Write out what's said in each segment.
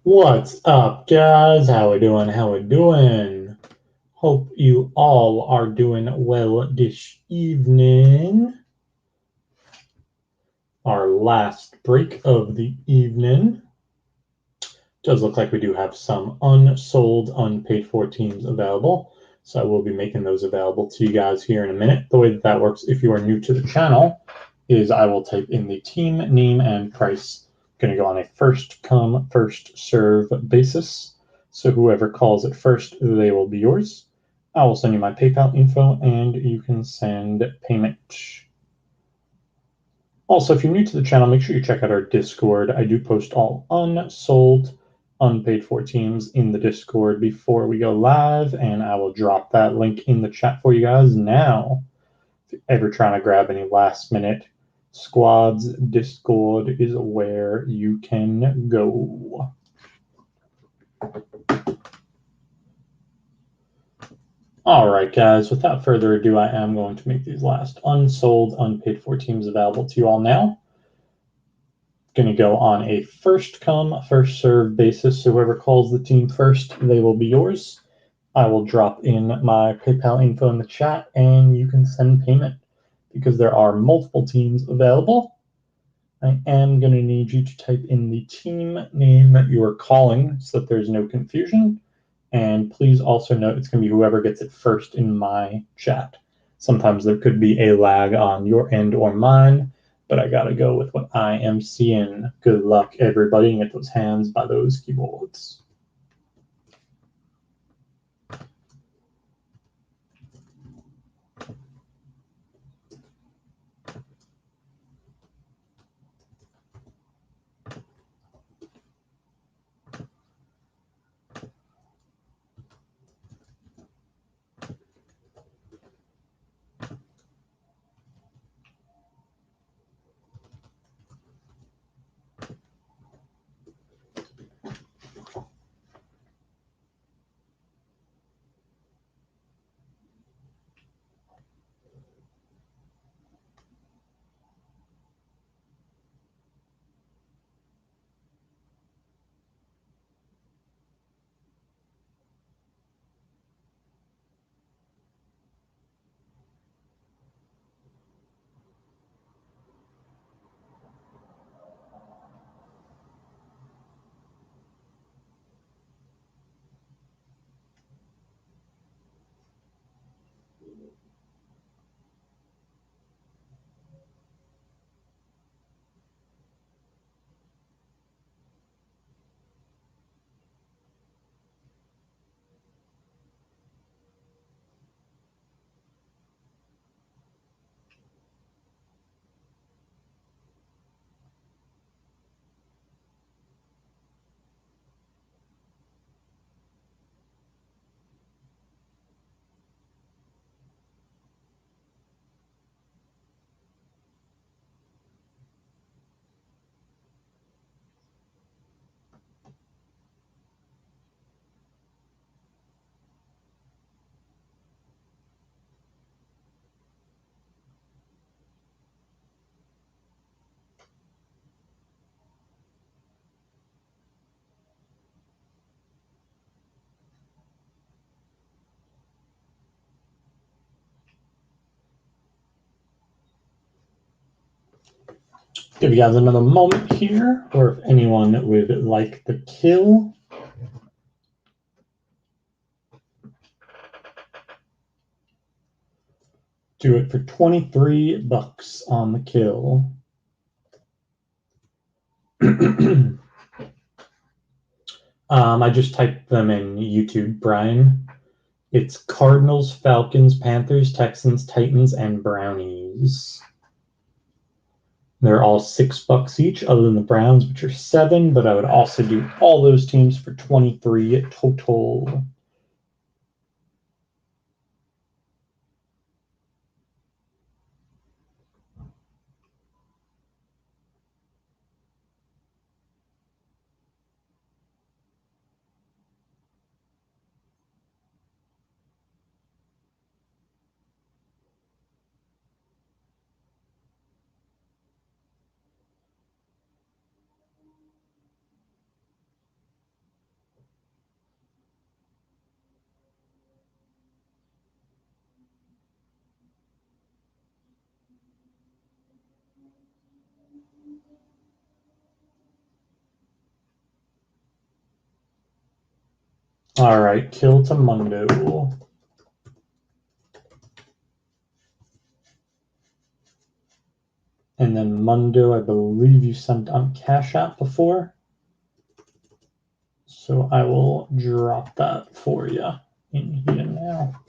What's up, guys? How we doing? How we doing? Hope you all are doing well this evening. Our last break of the evening. Does look like we do have some unsold, unpaid for teams available. So I will be making those available to you guys here in a minute. The way that works, if you are new to the channel, is I will type in the team name and price. Going to go on a first come, first serve basis. So whoever calls it first, they will be yours. I will send you my PayPal info and you can send payment. Also, if you're new to the channel, make sure you check out our Discord. I do post all unsold, unpaid for teams in the Discord before we go live, and I will drop that link in the chat for you guys now. If you're ever trying to grab any last minute squads, Discord is where you can go. All right, guys, without further ado, I am going to make these last unsold, unpaid for teams available to you all now. Going to go on a first come, first serve basis. So whoever calls the team first, they will be yours. I will drop in my PayPal info in the chat and you can send payment because there are multiple teams available. I am going to need you to type in the team name that you are calling so that there's no confusion. And please also note it's going to be whoever gets it first in my chat. Sometimes there could be a lag on your end or mine, but I got to go with what I am seeing. Good luck, everybody, and get those hands by those keyboards. Give you guys another moment here, or if anyone would like the kill. Do it for $23 on the kill. I just typed them in YouTube, Brian. It's Cardinals, Falcons, Panthers, Texans, Titans, and Brownies. They're all $6 each, other than the Browns, which are $7. But I would also do all those teams for $23 total. All right, Kill to Mundo. And then Mundo, I believe you sent on Cash App before. So I will drop that for you in here now.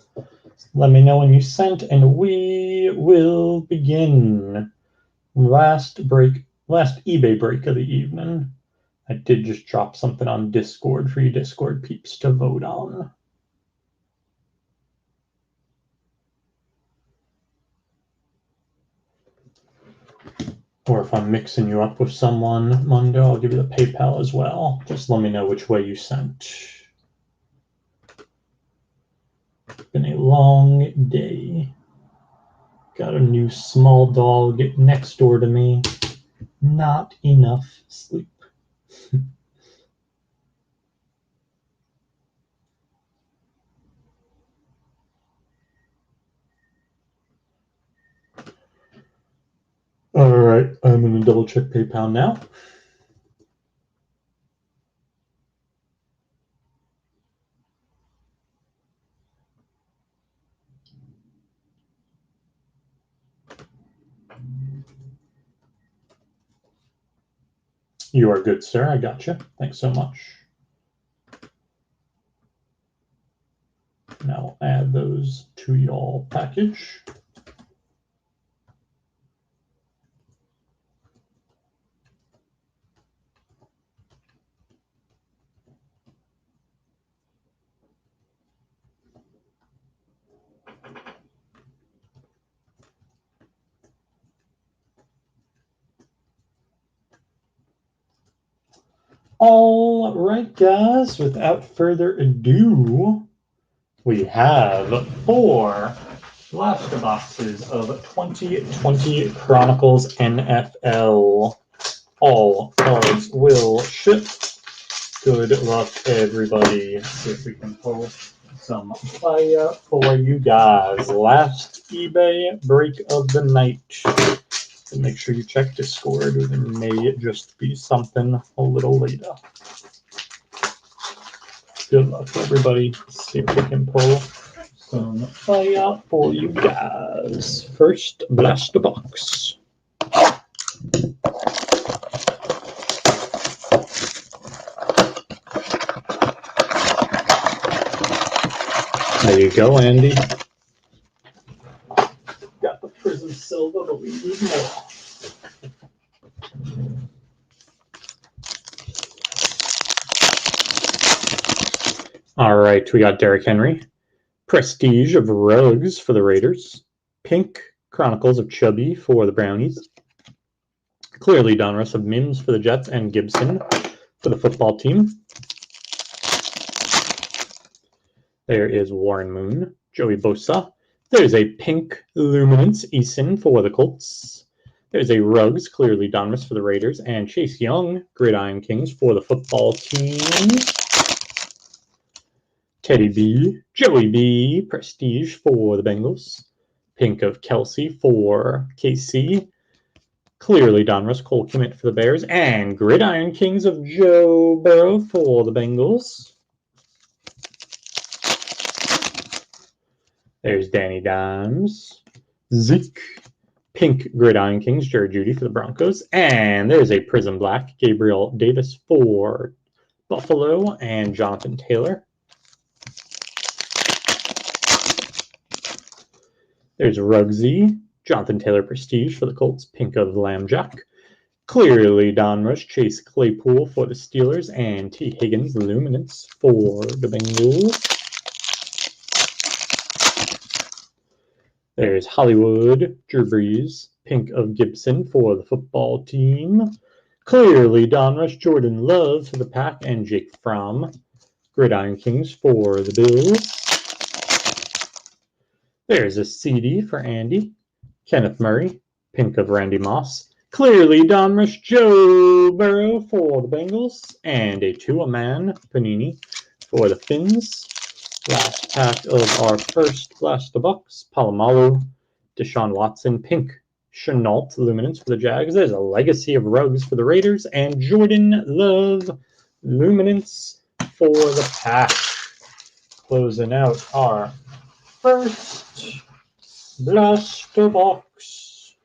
Let me know when you sent, and we will begin. Last eBay break of the evening. I did just drop something on Discord for you Discord peeps to vote on. Or if I'm mixing you up with someone, Mundo, I'll give you the PayPal as well. Just let me know which way you sent. It's been a long day. Got a new small dog next door to me. Not enough sleep. All right, I'm going to double check PayPal now. You are good, sir. I got you. Thanks so much. Now I'll add those to y'all package. All right, guys, without further ado, we have 4 blaster boxes of 2020 Chronicles NFL. All cards will ship. Good luck, everybody. See if we can pull some fire for you guys. Last eBay break of the night. And make sure you check Discord. There may just be something a little later. Good luck, everybody. See if we can pull some fire for you guys. First blaster box. There you go, Andy. Got the Prism Silver, but we need more. All right, we got Derrick Henry. Prestige of Ruggs for the Raiders. Pink Chronicles of Chubby for the Brownies. Clearly Donruss of Mims for the Jets and Gibson for the football team. There is Warren Moon, Joey Bosa. There's a pink Luminance Eason for the Colts. There's a Ruggs, clearly Donruss for the Raiders, and Chase Young, Gridiron Kings for the football team. Teddy B, Joey B, Prestige for the Bengals. Pink of Kelsey for KC. Clearly Donruss, Cole Kmet for the Bears, and Gridiron Kings of Joe Burrow for the Bengals. There's Danny Dimes, Zeke, Pink Gridiron Kings, Jerry Jeudy for the Broncos, and there's a Prism Black, Gabriel Davis for Buffalo, and Jonathan Taylor. There's Ruggsy, Jonathan Taylor Prestige for the Colts, Pink of Lambjack. Clearly Donruss, Chase Claypool for the Steelers, and T. Higgins Luminance for the Bengals. There's Hollywood, Drew Brees, Pink of Gibson for the football team. Clearly Donruss, Jordan Love for the Pack, and Jake Fromm, Gridiron Kings for the Bills. There's a CD for Andy, Kenneth Murray, Pink of Randy Moss. Clearly Donruss, Joe Burrow for the Bengals, and a two-a-man Panini for the Finns. Last pack of our first blaster box, Palomalu, Deshaun Watson, Pink, Chenault Luminance for the Jags. There's a Legacy of Ruggs for the Raiders, and Jordan Love Luminance for the Pack. closing out our first blaster box.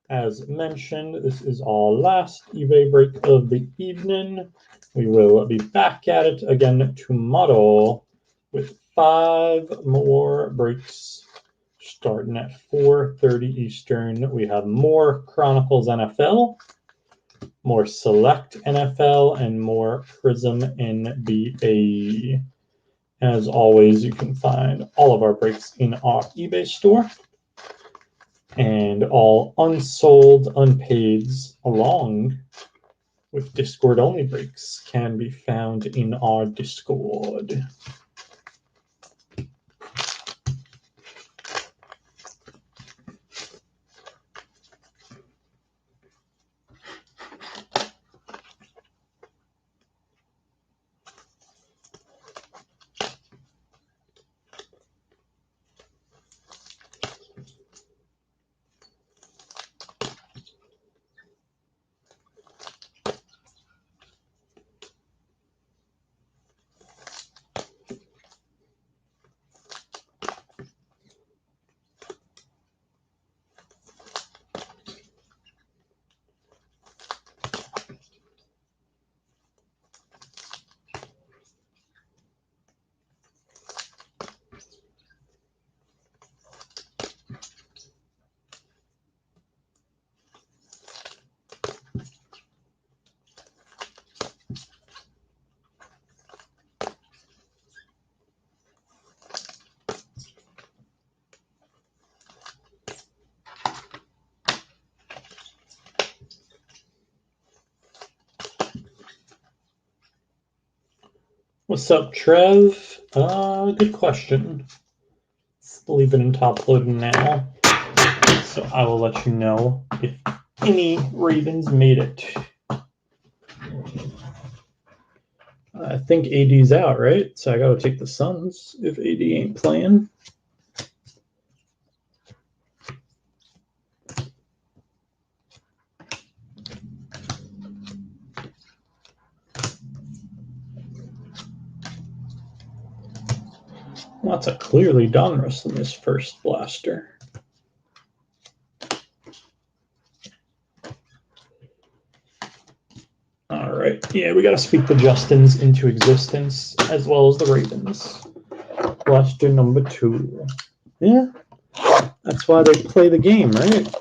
As mentioned, this is our last eBay break of the evening. We will be back at it again tomorrow with 5 more breaks starting at 4:30 Eastern. We have more Chronicles NFL, more Select NFL, and more Prism NBA. As always, you can find all of our breaks in our eBay store. And all unsold, unpaids, along with Discord-only breaks, can be found in our Discord. What's up, Trev? Good question. It's leaving and top loading now, so I will let you know if any Ravens made it. I think AD's out, right? So I gotta take the Suns if AD ain't playing. Lots of clearly Donruss in this first blaster. All right. Yeah, we got to speak the Justins into existence, as well as the Ravens. Blaster number 2. Yeah, that's why they play the game, right?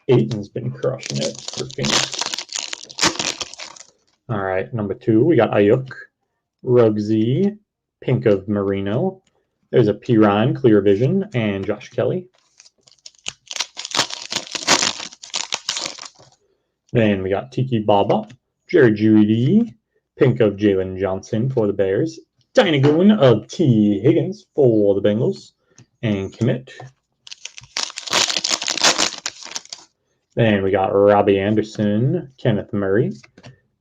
Aiton's been crushing it for Phoenix. All right, number 2, we got Ayuk, Ruggsy, Pink of Marino. There's a P. Ryan, Clear Vision, and Josh Kelly. Then we got Tiki Baba, Jerry Jeudy, Pink of Jalen Johnson for the Bears, Dynagoon of T. Higgins for the Bengals, and Commit. Then we got Robbie Anderson, Kenneth Murray,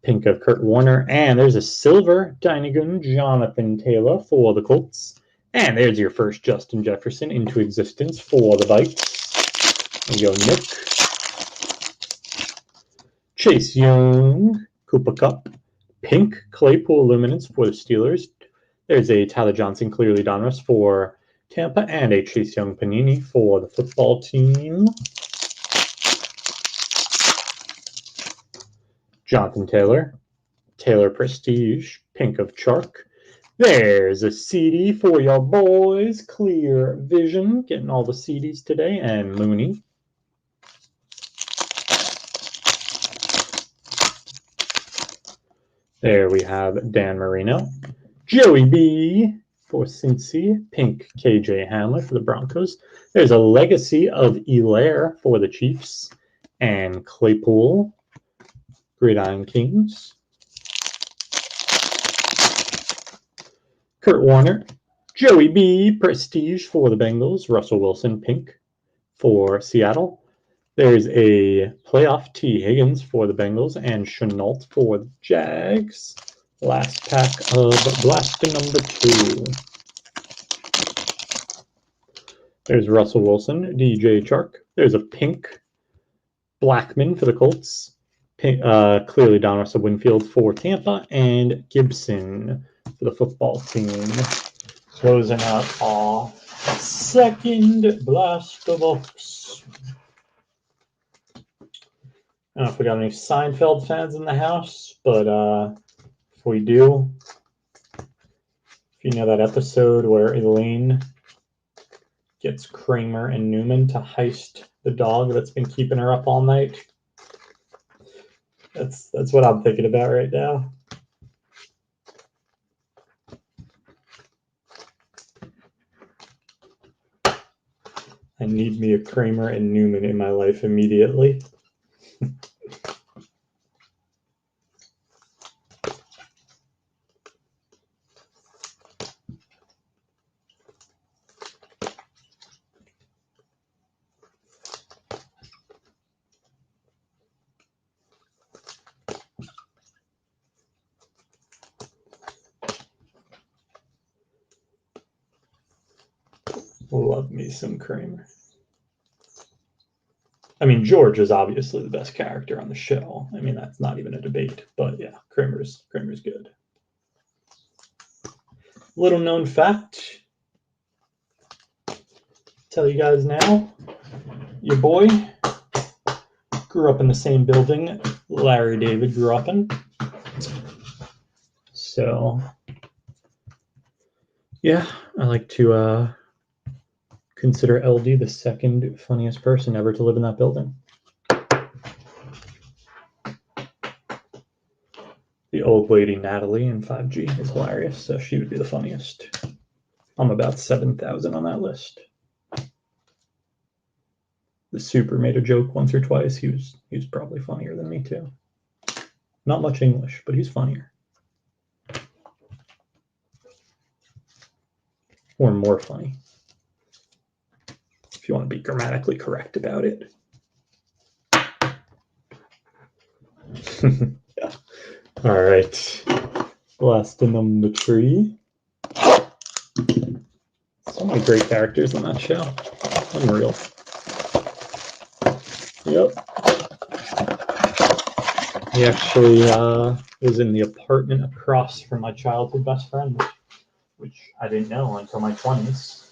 Pink of Kurt Warner, and there's a silver Dynagoon, Jonathan Taylor for the Colts. And there's your first Justin Jefferson into existence for the Vikes. There you go, Nick. Chase Young, Cooper Kupp, Pink Claypool Luminance for the Steelers. There's a Tyler Johnson, Clearly Donruss for Tampa, and a Chase Young Panini for the football team. Jonathan Taylor, Taylor Prestige, Pink of Chark. There's a CD for your boys, Clear Vision, getting all the CDs today, and Mooney. There we have Dan Marino, Joey B for Cincy, Pink KJ Hamler for the Broncos. There's a Legacy of Elaire for the Chiefs, and Claypool, Gridiron Kings. Kurt Warner, Joey B, Prestige for the Bengals, Russell Wilson, Pink for Seattle. There's a Playoff T. Higgins for the Bengals and Chenault for the Jags. Last pack of blaster number 2. There's Russell Wilson, DJ Chark. There's a pink Blackman for the Colts. Pink, clearly Don Russell Winfield for Tampa. And Gibson for the football team. Closing out our second blaster box. I don't know if we got any Seinfeld fans in the house, but if we do, if you know that episode where Elaine gets Kramer and Newman to heist the dog that's been keeping her up all night, that's what I'm thinking about right now. I need me a Kramer and Newman in my life immediately. Love me some Kramer. I mean, George is obviously the best character on the show. I mean, that's not even a debate. But yeah, Kramer's good. Little known fact. Tell you guys now. Your boy grew up in the same building Larry David grew up in. So, yeah, I like to consider LD the second funniest person ever to live in that building. The old lady Natalie in 5G is hilarious, so she would be the funniest. I'm about 7,000 on that list. The Super made a joke once or twice. He was probably funnier than me too. Not much English, but he's funnier. Or more funny. If you want to be grammatically correct about it. Yeah. All right. Last number 3. So many great characters in that show. Unreal. Yep. He actually was in the apartment across from my childhood best friend, which I didn't know until my 20s.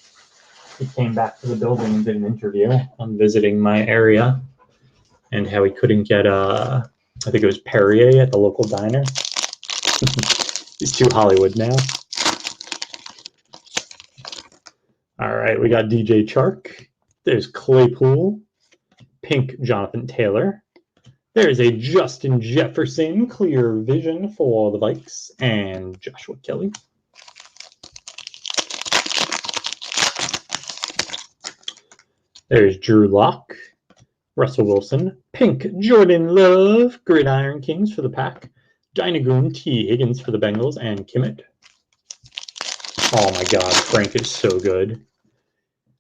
He came back to the building and did an interview on visiting my area and how he couldn't get, I think it was Perrier at the local diner. He's too Hollywood now. All right, we got DJ Chark. There's Claypool. Pink Jonathan Taylor. There's a Justin Jefferson clear vision for the Vikes and Joshua Kelly. There's Drew Lock, Russell Wilson, pink Jordan Love, Gridiron Kings for the Pack, Dynagoon T. Higgins for the Bengals, and Kimmett. Oh my God, Frank is so good.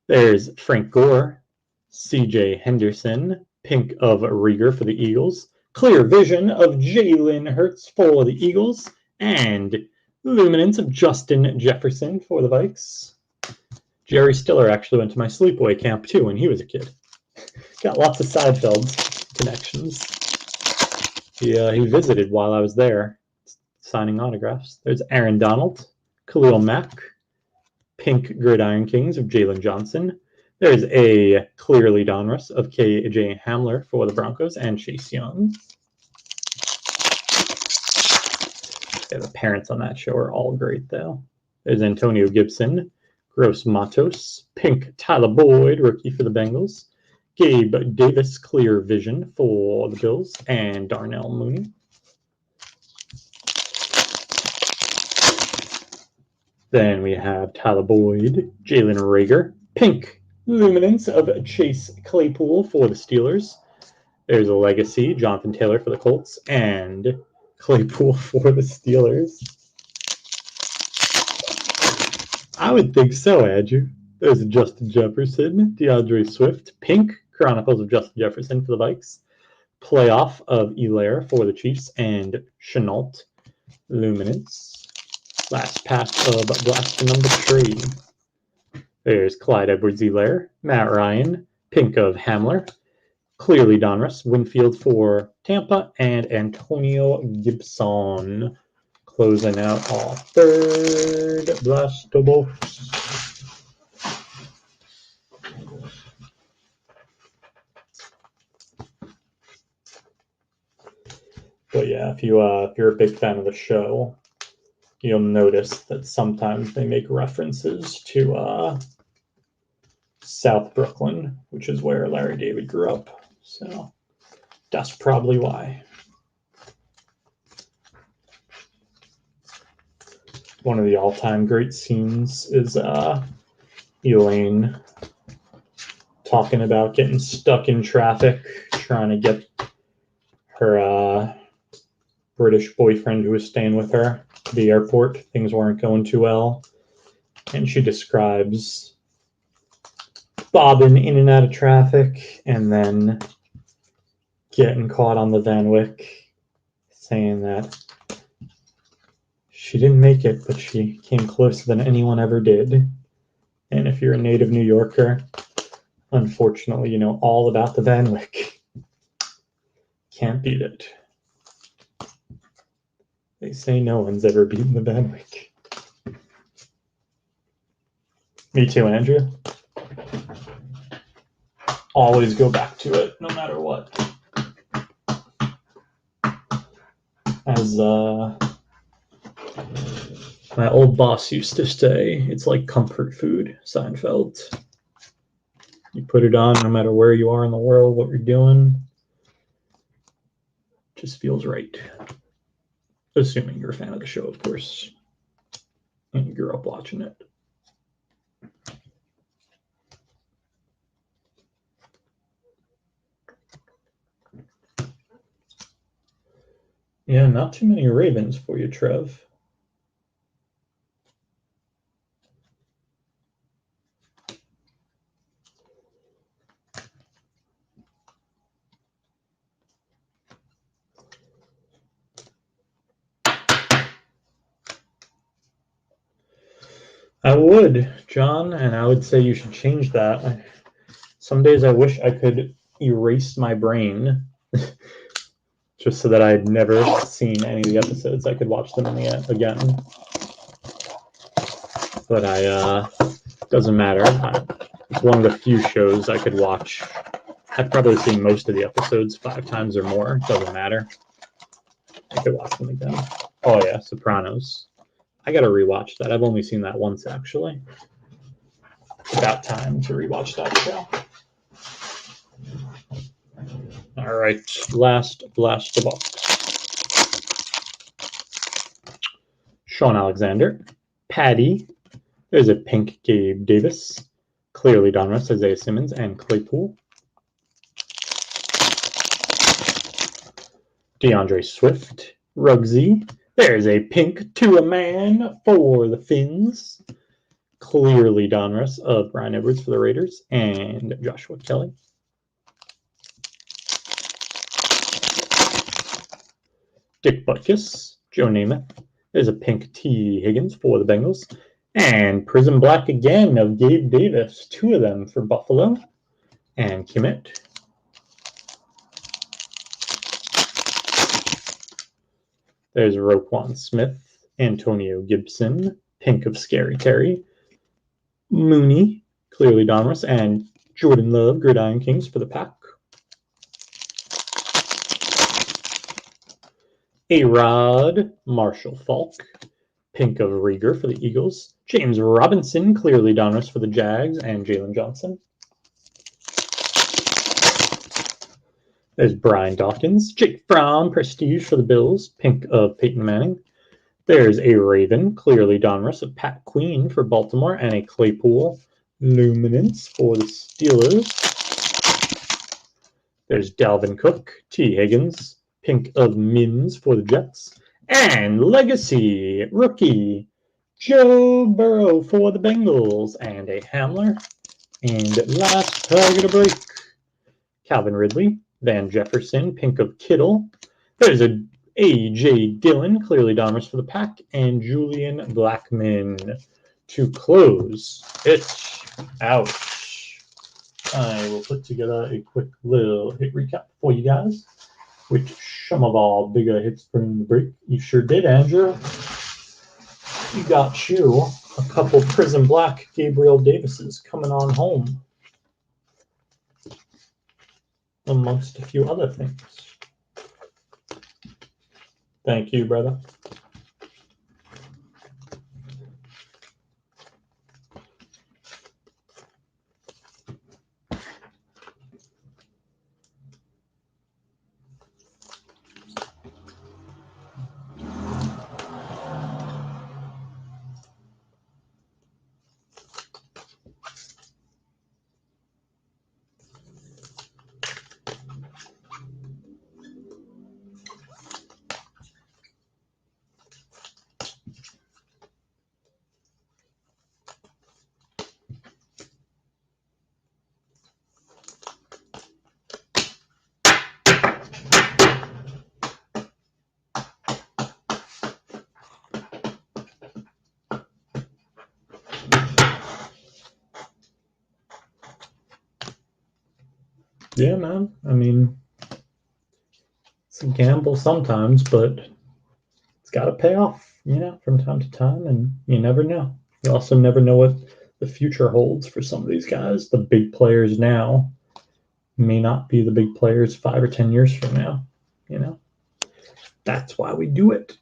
There's Frank Gore, C.J. Henderson, pink of Rieger for the Eagles, clear vision of Jalen Hurts for the Eagles, and luminance of Justin Jefferson for the Vikes. Jerry Stiller actually went to my sleepaway camp too when he was a kid. Got lots of Seinfeld connections. He visited while I was there, signing autographs. There's Aaron Donald, Khalil Mack, pink Gridiron Kings of Jalen Johnson. There's a clearly Donruss of K.J. Hamler for the Broncos and Chase Young. Yeah, the parents on that show are all great, though. There's Antonio Gibson, Gross Matos, pink Tyler Boyd, rookie for the Bengals, Gabe Davis, clear vision for the Bills, and Darnell Mooney. Then we have Tyler Boyd, Jalen Reagor, pink luminance of Chase Claypool for the Steelers. There's a legacy, Jonathan Taylor for the Colts, and Claypool for the Steelers. I would think so, Andrew. There's Justin Jefferson, DeAndre Swift, pink Chronicles of Justin Jefferson for the Vikes, playoff of Elaire for the Chiefs, and Chenault luminance. Last pack of blaster number 3. There's Clyde Edwards-Helaire, Matt Ryan, pink of Hamler, clearly Donruss, Winfield for Tampa, and Antonio Gibson. Closing out our third blaster box. But yeah, if you're a big fan of the show, you'll notice that sometimes they make references to South Brooklyn, which is where Larry David grew up. So that's probably why. One of the all-time great scenes is Elaine talking about getting stuck in traffic, trying to get her British boyfriend who was staying with her to the airport. Things weren't going too well. And she describes bobbing in and out of traffic and then getting caught on the Van Wyck, saying that she didn't make it, but she came closer than anyone ever did. And if you're a native New Yorker, unfortunately, you know all about the Van Wyck. Can't beat it. They say no one's ever beaten the Van Wyck. Me too, Andrew. Always go back to it, no matter what. As my old boss used to say, it's like comfort food, Seinfeld. You put it on no matter where you are in the world, what you're doing. Just feels right. Assuming you're a fan of the show, of course, and you grew up watching it. Yeah, not too many Ravens for you, Trev. I would, John, and I would say you should change that. Some days I wish I could erase my brain just so that I'd never seen any of the episodes. I could watch them again. But doesn't matter. It's one of the few shows I could watch. I've probably seen most of the episodes 5 times or more. Doesn't matter. I could watch them again. Oh yeah, Sopranos. I gotta rewatch that. I've only seen that once, actually. It's about time to rewatch that show. All right, last blaster box. Sean Alexander, Patty. There's a pink Gabe Davis, clearly Donruss, Isaiah Simmons, and Claypool. DeAndre Swift, Ruggsy. There's a pink to a man for the Finns. Clearly Donruss of Brian Edwards for the Raiders, and Joshua Kelly. Dick Butkus, Joe Namath. There's a pink T. Higgins for the Bengals. And Prism Black again of Gabe Davis. 2 of them for Buffalo. And Kimmett. There's Roquan Smith, Antonio Gibson, pink of Scary Terry, Mooney, clearly Donruss, and Jordan Love, Gridiron Kings for the Pack. A-Rod, Marshall Falk, pink of Rieger for the Eagles, James Robinson, clearly Donruss for the Jags, and Jalen Johnson. There's Brian Dawkins, Jake Fromm, Prestige for the Bills, pink of Peyton Manning. There's a Raven, clearly Donruss of Pat Queen for Baltimore, and a Claypool Luminance for the Steelers. There's Dalvin Cook, T. Higgins, pink of Mims for the Jets, and Legacy rookie Joe Burrow for the Bengals, and a Hamler. And last target of break, Calvin Ridley, Van Jefferson, pink of Kittle. There's a A.J. Dillon, clearly Donruss for the Pack, and Julian Blackmon to close it. Ouch. I will put together a quick little hit recap for you guys, which some of our bigger hits from the break. You sure did, Andrew. You got you a couple Prism Black Gabriel Davises coming on home, amongst a few other things. Thank you, brother. Yeah, man. I mean, it's a gamble sometimes, but it's got to pay off, from time to time, and you never know. You also never know what the future holds for some of these guys. The big players now may not be the big players 5 or 10 years from now, That's why we do it.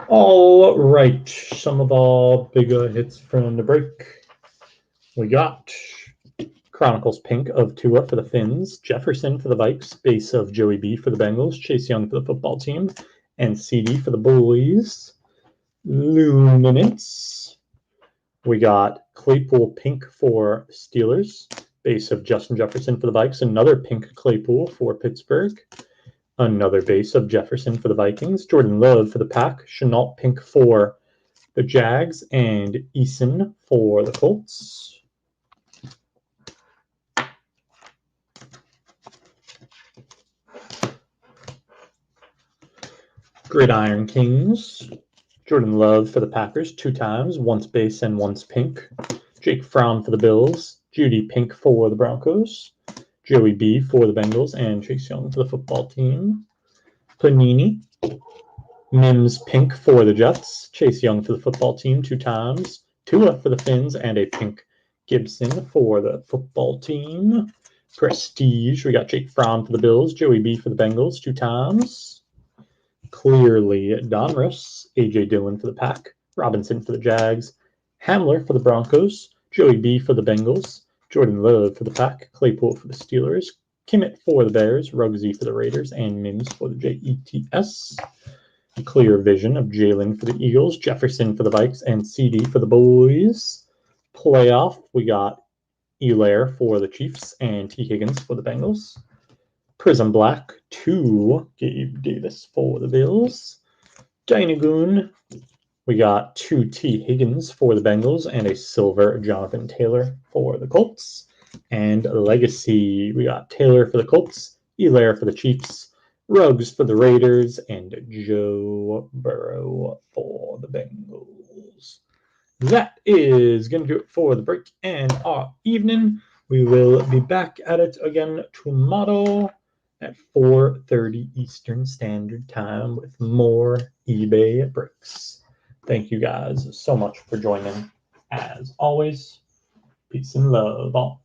All right, some of our bigger hits from the break. We got Chronicles pink of Tua for the Finns, Jefferson for the Vikes, base of Joey B for the Bengals, Chase Young for the football team, and CD for the Bullies. Luminance. We got Claypool pink for Steelers, base of Justin Jefferson for the Vikes, another pink Claypool for Pittsburgh, another base of Jefferson for the Vikings, Jordan Love for the Pack, Chenault pink for the Jags, and Eason for the Colts. Gridiron Kings, Jordan Love for the Packers 2 times, once base and once pink. Jake Fromm for the Bills, Judy pink for the Broncos, Joey B for the Bengals, and Chase Young for the football team. Panini, Mims pink for the Jets, Chase Young for the football team 2 times, Tua for the Finns, and a pink Gibson for the football team. Prestige, we got Jake Fromm for the Bills, Joey B for the Bengals 2 times. Clearly Donruss, A.J. Dillon for the Pack, Robinson for the Jags, Hamler for the Broncos, Joey B for the Bengals, Jordan Love for the Pack, Claypool for the Steelers, Kimmett for the Bears, Ruggsy for the Raiders, and Mims for the Jets. Clear vision of Jalen for the Eagles, Jefferson for the Vikes, and CD for the Boys. Playoff, we got Elaire for the Chiefs and T. Higgins for the Bengals. Prism Black, 2 Gabe Davis for the Bills. Dynagoon, we got 2 T. Higgins for the Bengals and a silver Jonathan Taylor for the Colts. And Legacy, we got Taylor for the Colts, Elaire for the Chiefs, Ruggs for the Raiders, and Joe Burrow for the Bengals. That is going to do it for the break and our evening. We will be back at it again tomorrow at 4:30 Eastern Standard Time with more eBay breaks. Thank you guys so much for joining. As always, peace and love all.